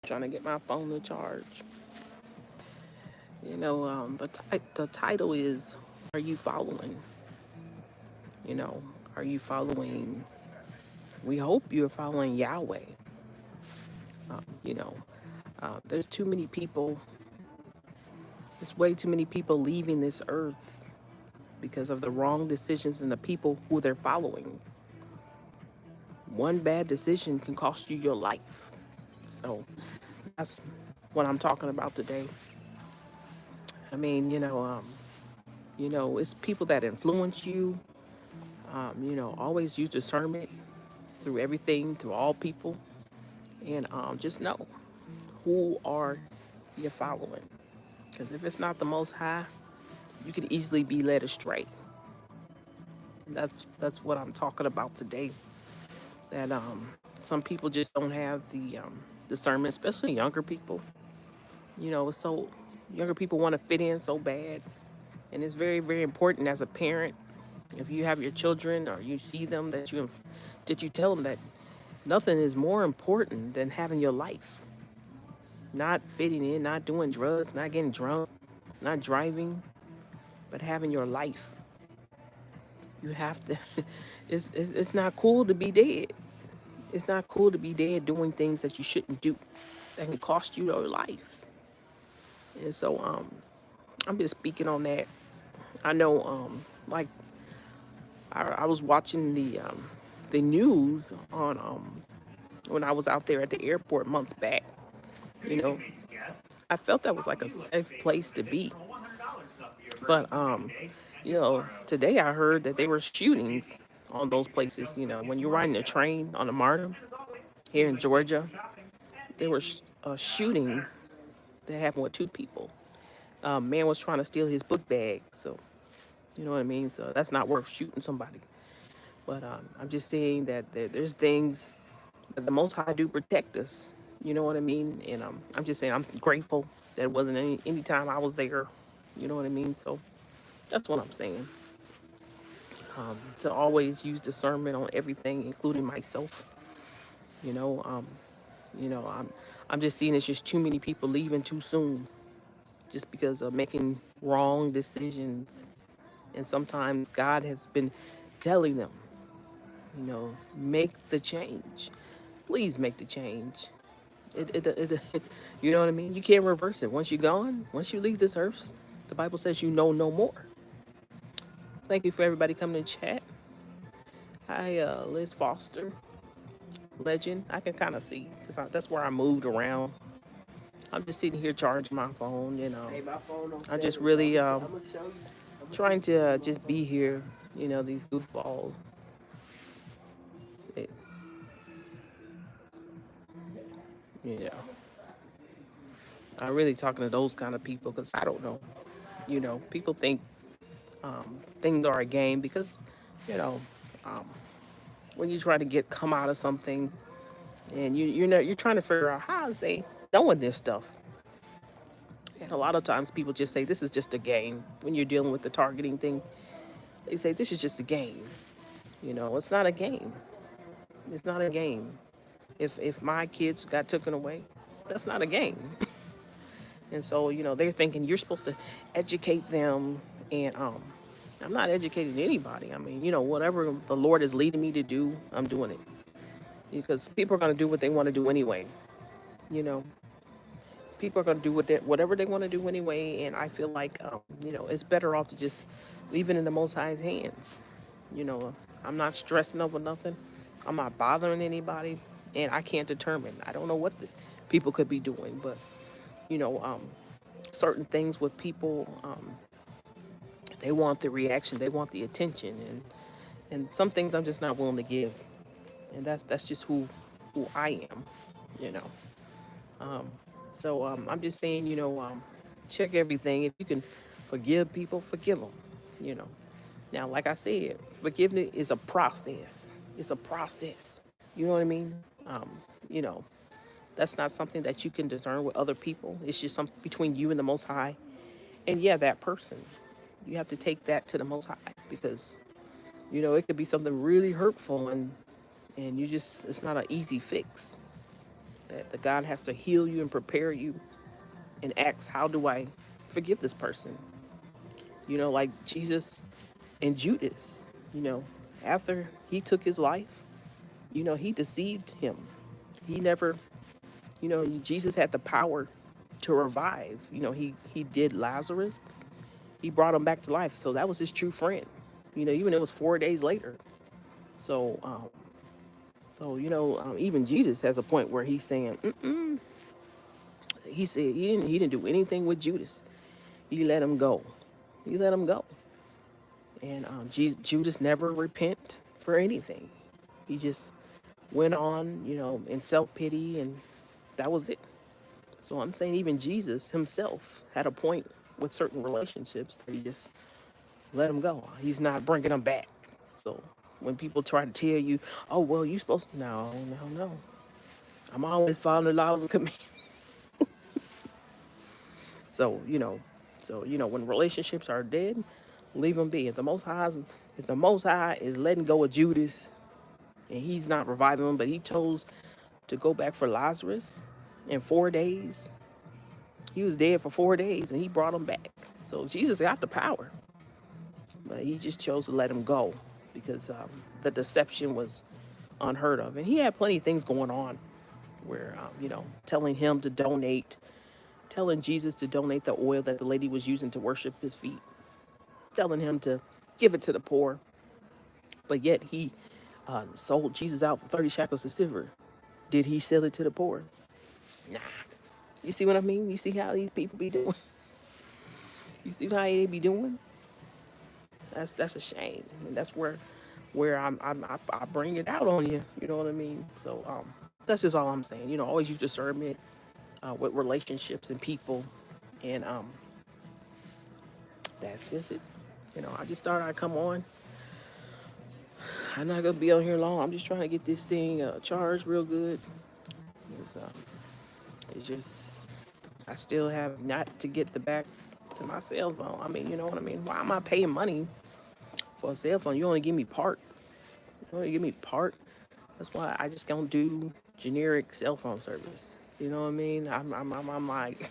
Trying to get my phone to charge. The title is, "Are you following?" You know, are you following? We hope you're following Yahweh. You know, there's too many people. There's way too many people leaving this earth because of the wrong decisions and the people who they're following. One bad decision can cost you your life. So that's what I'm talking about today. I mean, it's people that influence you. Always use discernment through everything, through all people, and just know who are you following. Because if it's not the Most High, you can easily be led astray. And that's what I'm talking about today. That some people just don't have the discernment, especially younger people. So younger people want to fit in so bad, and it's very, very important as a parent. If you have your children or you see them, that you tell them that nothing is more important than having your life, not fitting in, not doing drugs, not getting drunk, not driving, but having your life. You have to. It's not cool to be dead. It's not cool to be dead doing things that you shouldn't do, that can cost you your life. And so I'm just speaking on that. I know like I was watching the news on when I was out there at the airport months back. You know, I felt that was like a safe place to be. But today I heard that there were shootings on those places. When you're riding a train on the MARTA here in Georgia, there was a shooting that happened with two people. Man was trying to steal his book bag, so you know what I mean. So that's not worth shooting somebody. But I'm just saying that there's things that the Most High do protect us. You know what I mean? And I'm just saying I'm grateful that it wasn't any time I was there. You know what I mean? So that's what I'm saying. To always use discernment on everything, including myself. You know, um, I'm just seeing it's just too many people leaving too soon, just because of making wrong decisions. And sometimes God has been telling them, make the change. Please make the change. You know what I mean? You can't reverse it. Once you're gone, once you leave this earth, the Bible says you know no more. Thank you for everybody coming to chat. Hi, Liz Foster, legend. I can kind of see because that's where I moved around. I'm just sitting here charging my phone. Hey, my phone on I'm just seven, bro. really I'm gonna show you. I'm gonna see trying what you to can do on just my be phone. here. These goofballs. It, yeah, I'm really talking to those kind of people because I don't know. People think things are a game because, you know, um, when you try to come out of something and you're trying to figure out how is they knowing this stuff. And a lot of times people just say this is just a game. When you're dealing with the targeting thing, they say this is just a game. It's not a game. It's not a game. If my kids got taken away, that's not a game. And so, they're thinking you're supposed to educate them. And I'm not educating anybody. I mean, whatever the Lord is leading me to do, I'm doing it. Because people are going to do what they want to do anyway. You know, people are going to do whatever they want to do anyway. And I feel like, it's better off to just leave it in the Most High's hands. You know, I'm not stressing over nothing. I'm not bothering anybody. And I can't determine. I don't know what the people could be doing. But, you know, um, certain things with people, they want the reaction, they want the attention. And some things I'm just not willing to give. And that's just who I am, you know. So I'm just saying, check everything. If you can forgive people, forgive them. You know. Now, like I said, forgiveness is a process. It's a process. You know what I mean? Um, you know, that's not something that you can discern with other people. It's just something between you and the Most High. And yeah, that person, you have to take that to the Most High because it could be something really hurtful, and it's not an easy fix. that the God has to heal you and prepare you and ask, how do I forgive this person? Like Jesus and Judas, you know, after he took his life, he deceived him. He never, Jesus had the power to revive. He did Lazarus. He brought him back to life. So that was his true friend. Even it was 4 days later. So, even Jesus has a point where he's saying, he said he didn't do anything with Judas. He let him go. He let him go. And Judas never repent for anything. He just went on, in self pity, and that was it. So I'm saying even Jesus himself had a point with certain relationships that he just let them go. He's not bringing them back. So when people try to tell you, oh, well, you supposed to, no, no, no. I'm always following the laws and commands. So, when relationships are dead, leave them be. If the Most High is letting go of Judas and he's not reviving him, but he chose to go back for Lazarus in 4 days, he was dead for 4 days and he brought him back. So Jesus got the power, but he just chose to let him go because the deception was unheard of. And he had plenty of things going on where, telling Jesus to donate the oil that the lady was using to worship his feet, telling him to give it to the poor. But yet he sold Jesus out for 30 shekels of silver. Did he sell it to the poor? Nah. You see what I mean? You see how these people be doing? You see how they be doing? That's a shame. And that's where I bring it out on you. You know what I mean? So that's just all I'm saying. Always use discernment with relationships and people, and that's just it. I just thought I'd come on. I'm not gonna be on here long. I'm just trying to get this thing charged real good. It's just I still have not to get the back to my cell phone. I mean, you know what I mean? Why am I paying money for a cell phone? You only give me part. You only give me part. That's why I just don't do generic cell phone service. You know what I mean? I'm like,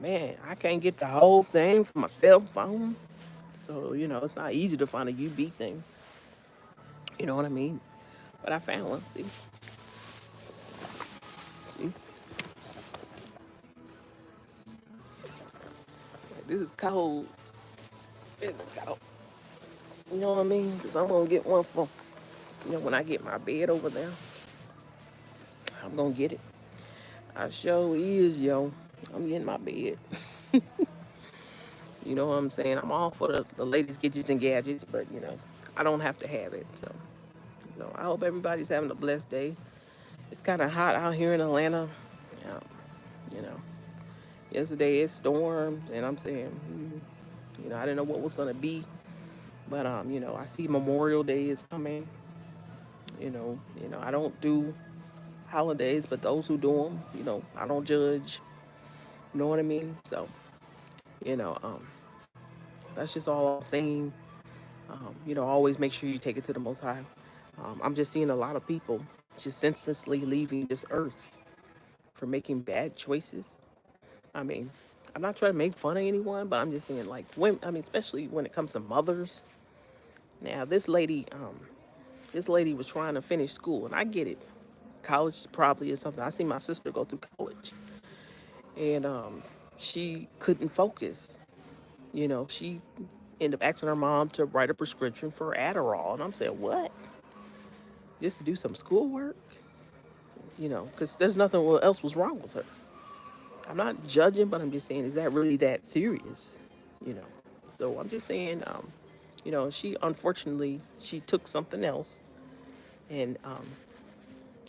man, I can't get the whole thing from my cell phone. So, it's not easy to find a UB thing. You know what I mean? But I found one. See, like, this is cold. It's cold. You know what I mean? Because I'm going to get one for, when I get my bed over there. I'm going to get it. I sure is, yo. I'm getting my bed. You know what I'm saying? I'm all for the latest gadgets and gadgets, but, I don't have to have it. So I hope everybody's having a blessed day. It's kind of hot out here in Atlanta. Um, you know, yesterday it stormed, and I'm saying, I didn't know what was going to be. But, I see Memorial Day is coming. I don't do holidays, but those who do them, I don't judge. You know what I mean? So, you know, um, that's just all I'm saying. Always make sure you take it to the Most High. I'm just seeing a lot of people just senselessly leaving this earth for making bad choices. I mean, I'm not trying to make fun of anyone, but I'm just saying, like, especially when it comes to mothers. Now, this lady was trying to finish school, and I get it. College probably is something. I see my sister go through college, and she couldn't focus. She ended up asking her mom to write a prescription for Adderall, and I'm saying, what? Just to do some schoolwork? Because there's nothing else was wrong with her. I'm not judging, but I'm just saying, is that really that serious? You know. So I'm just saying, she unfortunately she took something else, and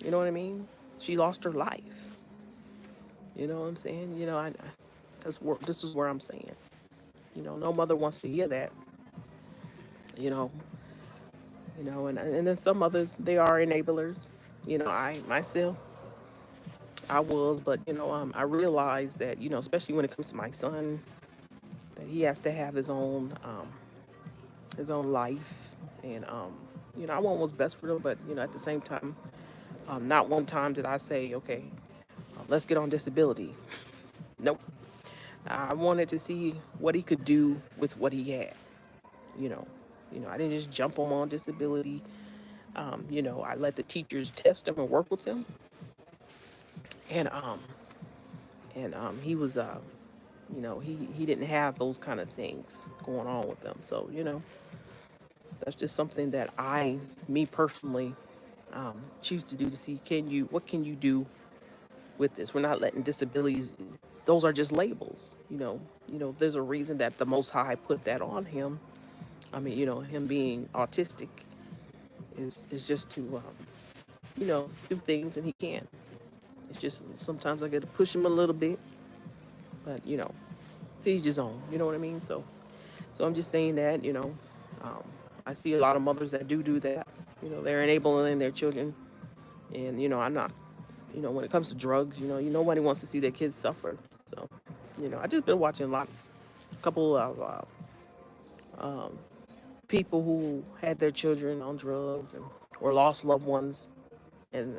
you know what I mean. She lost her life. You know what I'm saying? This is where I'm saying. No mother wants to hear that. You know. And then some others they are enablers. I myself I was, but I realized that especially when it comes to my son, that he has to have his own life, and I want what's best for him, but at the same time, Not one time did I say, okay, let's get on disability. Nope. I wanted to see what he could do with what he had. You know, I didn't just jump him on disability. I let the teachers test him and work with him, and he was, he didn't have those kind of things going on with them. So that's just something that me personally, choose to do to see what can you do with this. We're not letting disabilities; those are just labels. There's a reason that the Most High put that on him. I mean, him being autistic is just to do things, and he can. It's just sometimes I get to push him a little bit, but to each his own. You know what I mean? So I'm just saying that um, I see a lot of mothers that do that. They're enabling their children, and I'm not. When it comes to drugs, nobody wants to see their kids suffer. So I just been watching a couple of people who had their children on drugs or lost loved ones, and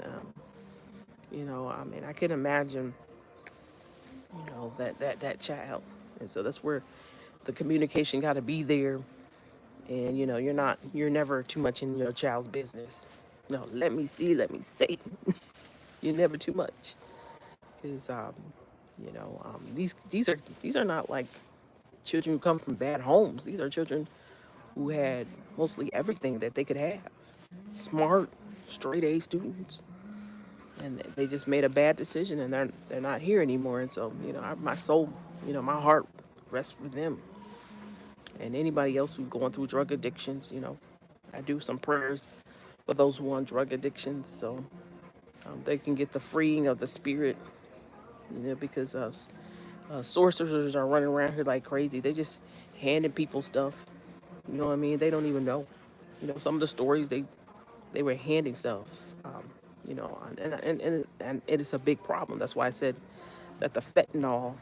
I mean, I can imagine that child, and so that's where the communication got to be there. And you're never too much in your child's business. No, let me see, let me say. You're never too much, because these are not like children who come from bad homes. These are children who had mostly everything that they could have. Smart, straight A students, and they just made a bad decision, and they're not here anymore. And so my soul, my heart rests with them, and anybody else who's going through drug addictions. I do some prayers for those who are on drug addictions, so they can get the freeing of the spirit. Because sorcerers are running around here like crazy. They just handing people stuff. You know what I mean? They don't even know. Some of the stories they were handing stuff. And it is a big problem. That's why I said that the fentanyl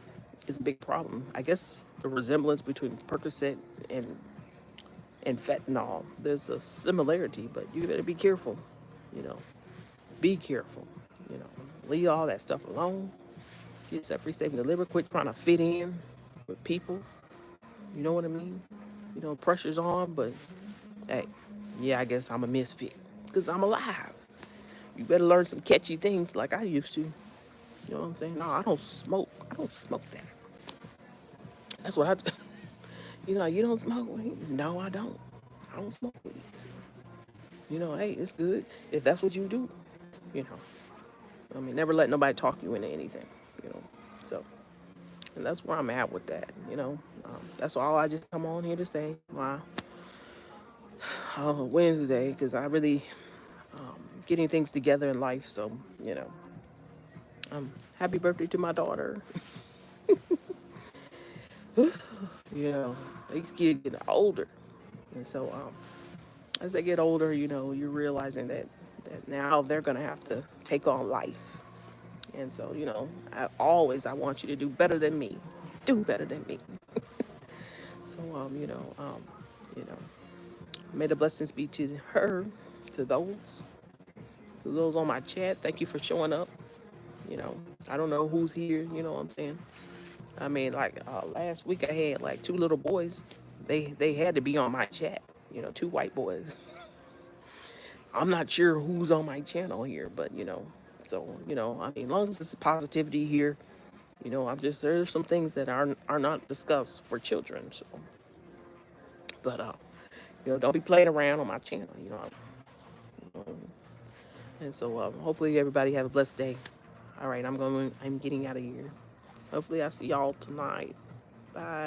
is a big problem. I guess the resemblance between Percocet and fentanyl, there's a similarity, but you better be careful. You know, be careful. You know, leave all that stuff alone. Get set free, safe, and delivered. Quit trying to fit in with people. You know what I mean? Pressure's on, but hey, yeah, I guess I'm a misfit because I'm alive. You better learn some catchy things like I used to. You know what I'm saying? No, I don't smoke. I don't smoke that. That's what I do. You don't smoke weed? No, I don't. I don't smoke weed. Hey, it's good if that's what you do. You know, I mean, never let nobody talk you into anything. You know, so and that's where I'm at with that. That's all I just come on here to say. My Wednesday, because I really getting things together in life. So happy birthday to my daughter. These kids getting older, and so as they get older, you're realizing that now they're gonna have to take on life. And so I want you to do better than me. Do better than me. So you know, may the blessings be to her, to those on my chat. Thank you for showing up. I don't know who's here. You know what I'm saying? I mean, like last week I had like two little boys. They had to be on my chat. Two white boys. I'm not sure who's on my channel here, but so I mean, as long as there's positivity here, there's some things that are not discussed for children. So, but don't be playing around on my channel. And so hopefully everybody have a blessed day. All right, I'm getting out of here. Hopefully I see y'all tonight. Bye.